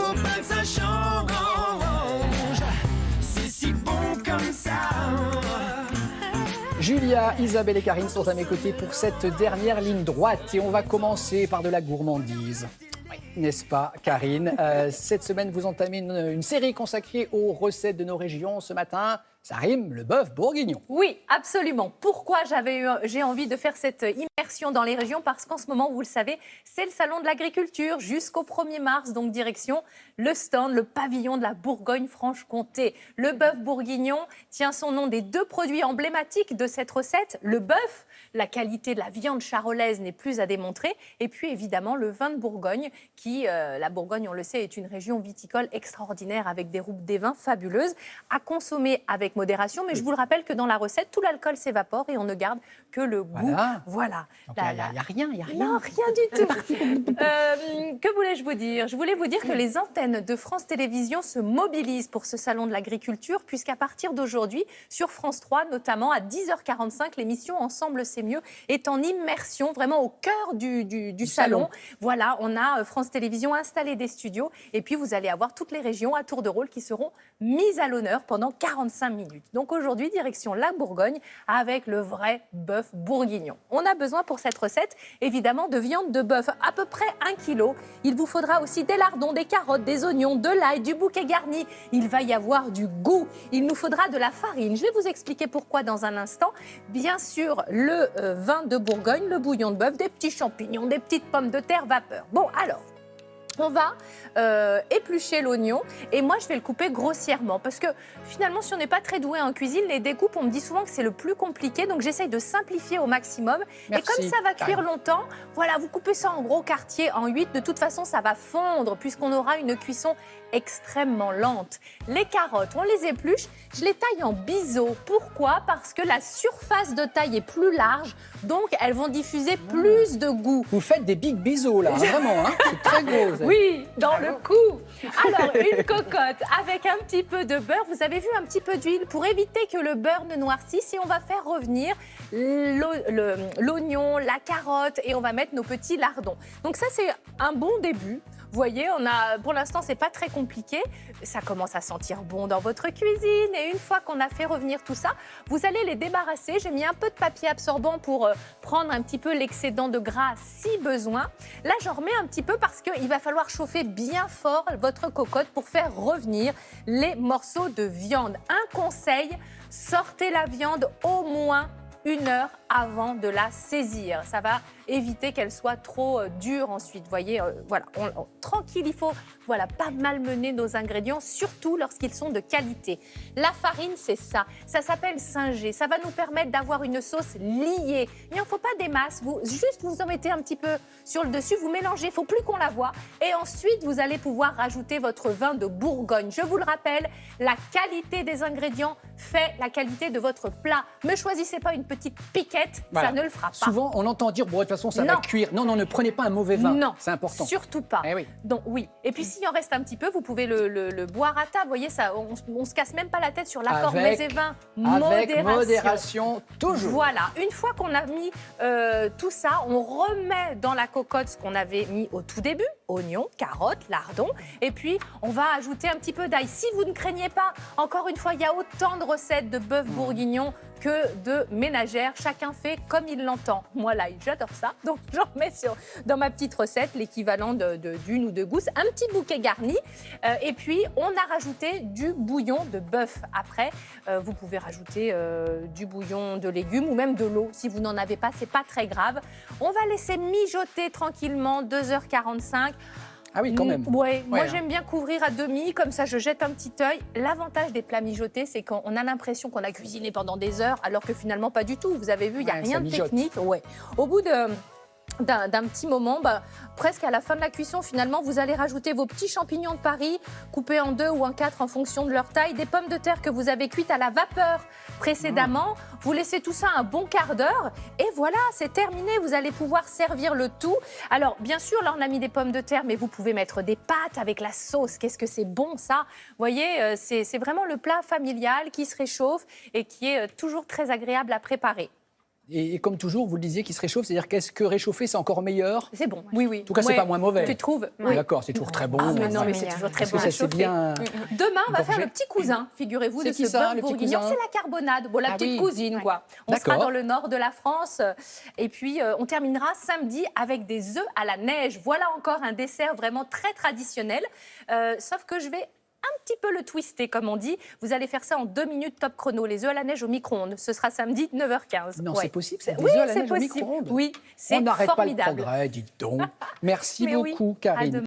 faut pas que ça change. C'est si bon comme ça. Julia, Isabelle et Karine sont à mes côtés pour cette dernière ligne droite et on va commencer par de la gourmandise. N'est-ce pas, Karine? Cette semaine, vous entamez une série consacrée aux recettes de nos régions. Ce matin, ça rime, le bœuf bourguignon. Oui, absolument. Pourquoi j'ai envie de faire cette immersion dans les régions? Parce qu'en ce moment, vous le savez, c'est le salon de l'agriculture jusqu'au 1er mars, donc direction le stand, le pavillon de la Bourgogne-Franche-Comté. Le bœuf bourguignon tient son nom des deux produits emblématiques de cette recette. Le bœuf, la qualité de la viande charolaise n'est plus à démontrer. Et puis évidemment, le vin de Bourgogne, qui, la Bourgogne, on le sait, est une région viticole extraordinaire avec des vins fabuleuses à consommer avec modération. Mais je vous le rappelle que dans la recette, tout l'alcool s'évapore et on ne garde que le goût. Voilà. Il n'y a rien. Non, rien du tout. Que voulais-je vous dire? Je voulais vous dire que les antennes de France Télévisions se mobilisent pour ce salon de l'agriculture, puisqu'à partir d'aujourd'hui, sur France 3, notamment à 10h45, l'émission Ensemble c'est mieux est en immersion, vraiment au cœur du salon. Voilà, on a France Télévisions installé des studios et puis vous allez avoir toutes les régions à tour de rôle qui seront mises à l'honneur pendant 45 minutes. Donc aujourd'hui, direction la Bourgogne avec le vrai bœuf bourguignon. On a besoin pour cette recette, évidemment, de viande de bœuf, à peu près 1 kg. Il vous faudra aussi des lardons, des carottes, des oignons, de l'ail, du bouquet garni. Il va y avoir du goût. Il nous faudra de la farine. Je vais vous expliquer pourquoi dans un instant. Bien sûr, le vin de Bourgogne, le bouillon de bœuf, des petits champignons, des petites pommes de terre vapeur. Bon, alors, on va éplucher l'oignon et moi je vais le couper grossièrement parce que finalement si on n'est pas très doué en cuisine, les découpes on me dit souvent que c'est le plus compliqué, donc j'essaye de simplifier au maximum. Merci, et comme ça va cuire longtemps, voilà, vous coupez ça en gros quartier, en 8, de toute façon ça va fondre puisqu'on aura une cuisson extrêmement lente. Les carottes, on les épluche, je les taille en biseaux. Pourquoi? Parce que la surface de taille est plus large, donc elles vont diffuser plus de goût. Vous faites des big bisous là, vraiment, hein, c'est très gros. Oui, dans le cou. Alors, une cocotte avec un petit peu de beurre. Vous avez vu, un petit peu d'huile pour éviter que le beurre ne noircisse. Et on va faire revenir l'oignon, la carotte et on va mettre nos petits lardons. Donc ça, c'est un bon début. Vous voyez, pour l'instant, c'est pas très compliqué. Ça commence à sentir bon dans votre cuisine. Et une fois qu'on a fait revenir tout ça, vous allez les débarrasser. J'ai mis un peu de papier absorbant pour prendre un petit peu l'excédent de gras si besoin. Là, j'en remets un petit peu parce qu'il va falloir chauffer bien fort votre cocotte pour faire revenir les morceaux de viande. Un conseil, sortez la viande au moins 1 heure avant de la saisir. Ça va éviter qu'elle soit trop dure ensuite. Vous voyez, voilà, tranquille, il faut pas malmener nos ingrédients, surtout lorsqu'ils sont de qualité. La farine, c'est ça. Ça s'appelle singer. Ça va nous permettre d'avoir une sauce liée. Il n'en faut pas des masses. Vous en mettez un petit peu sur le dessus, vous mélangez, il ne faut plus qu'on la voie. Et ensuite, vous allez pouvoir rajouter votre vin de Bourgogne. Je vous le rappelle, la qualité des ingrédients fait la qualité de votre plat. Ne choisissez pas une petite piquette, ça ne le fera pas. Souvent, on entend dire, bon, de toute façon, ça va cuire. Non, ne prenez pas un mauvais vin. Non, c'est important. Surtout pas. Eh oui. Donc, oui. Et puis, s'il en reste un petit peu, vous pouvez le boire à table. Vous voyez, ça, on se casse même pas la tête sur l'accord mets et vin. Avec modération, toujours. Voilà. Une fois qu'on a mis tout ça, on remet dans la cocotte ce qu'on avait mis au tout début. Oignons, carottes, lardons. Et puis, on va ajouter un petit peu d'ail. Si vous ne craignez pas, encore une fois, il y a autant de recettes de bœuf bourguignon que de ménagères. Chacun fait comme il l'entend. Moi, l'ail, j'adore ça. Donc, j'en mets dans ma petite recette l'équivalent d'une ou deux gousses. Un petit bouquet garni. Et puis, on a rajouté du bouillon de bœuf. Après, vous pouvez rajouter du bouillon de légumes ou même de l'eau. Si vous n'en avez pas, c'est pas très grave. On va laisser mijoter tranquillement 2h45. Ah oui, quand même. Ouais, moi j'aime bien couvrir à demi, comme ça je jette un petit œil. L'avantage des plats mijotés, c'est qu'on a l'impression qu'on a cuisiné pendant des heures, alors que finalement pas du tout. Vous avez vu, il n'y a rien de technique. Ouais. Au bout d'un petit moment, presque à la fin de la cuisson, finalement, vous allez rajouter vos petits champignons de Paris, coupés en 2 ou en 4 en fonction de leur taille, des pommes de terre que vous avez cuites à la vapeur précédemment. Vous laissez tout ça un bon quart d'heure et voilà, c'est terminé. Vous allez pouvoir servir le tout. Alors, bien sûr, là, on a mis des pommes de terre, mais vous pouvez mettre des pâtes avec la sauce. Qu'est-ce que c'est bon, ça! Vous voyez, c'est vraiment le plat familial qui se réchauffe et qui est toujours très agréable à préparer. Et comme toujours, vous le disiez qu'il se réchauffe, c'est-à-dire qu'est-ce que réchauffer, c'est encore meilleur? C'est bon. Oui, oui. En tout cas, c'est pas moins mauvais. Tu trouves? Oui. D'accord, c'est toujours très bon. Ah, mais non, mais c'est c'est toujours très Est-ce bon que à ça c'est chauffer. bien? Demain, on va Gorgé. faire le petit cousin, figurez-vous, C'est de qui ce ça, bœuf le petit bourguignon. cousin? C'est la carbonade, bon, la Ah petite oui. cousine, quoi. On sera D'accord. dans le nord de la France. Et puis, on terminera samedi avec des œufs à la neige. Voilà encore un dessert vraiment très traditionnel. Sauf que je vais un petit peu le twister, comme on dit. Vous allez faire ça en 2 minutes top chrono. Les œufs à la neige au micro-ondes. Ce sera samedi, 9h15. Non, Ouais. c'est possible, c'est des Oui, œufs à la c'est neige au possible. micro-ondes. Oui, c'est On n'arrête pas le formidable. progrès, dites donc. Merci Mais oui, beaucoup, à Karine. demain.